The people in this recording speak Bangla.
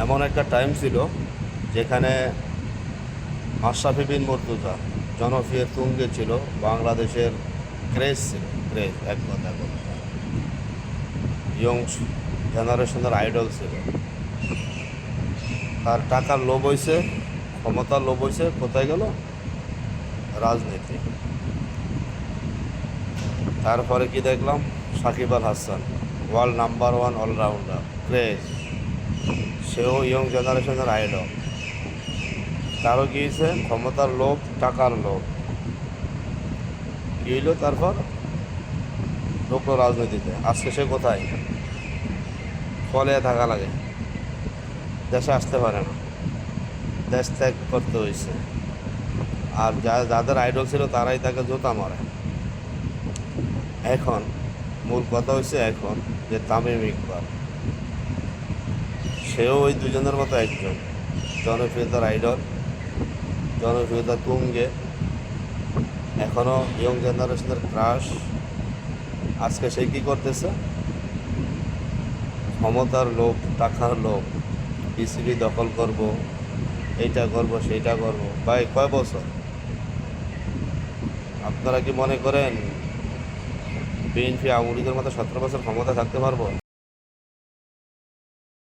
এমন একটা টাইম ছিল যেখানে আশরাফি বিন মুর্তজা জনপ্রিয় তুঙ্গে ছিল, বাংলাদেশের ক্রেজ ছিল, ক্রেজ এক কথা বলতে, ইয়ং জেনারেশনের আইডল ছিল। তার টাকার লোভ হয়েছে, ক্ষমতার লোভ হয়েছে, কোথায় গেল? রাজনীতি। তারপরে কি দেখলাম? Shakib Al Hasan, world number one allrounder, craze, সেও ইয়ং জেনারেশনের আইডল। তারও কি হয়েছে? ক্ষমতার লোভ, টাকার লোভ। কি হইলো? তারপর ঢুকলো রাজনীতিতে। আজকে সে কোথায়? ফলে থাকা লাগে, দেশে আসতে পারে না, দেশ ত্যাগ করতে হয়েছে। আর যাদের আইডল ছিল তারাই তাকে জুতা মারে। এখন মূল কথা হচ্ছে এখন যে তামিম ইকবাল, সেও ওই দুজনের মতো একজন, জনপ্রিয়তার আইডল, জনপ্রিয়তা তুঙ্গে, এখনও ইয়ং জেনারেশনের ক্রাশ। আজকে সে কী করতেছে? ক্ষমতার লোভ, টাকার লোভ, বিসিবি দখল করব, এইটা করব, সেইটা করব। ভাই, কয় বছর? আপনারা কি মনে করেন বিএনপি আওয়ামী লীগের মতো 17 বছর ক্ষমতা থাকতে পারবো?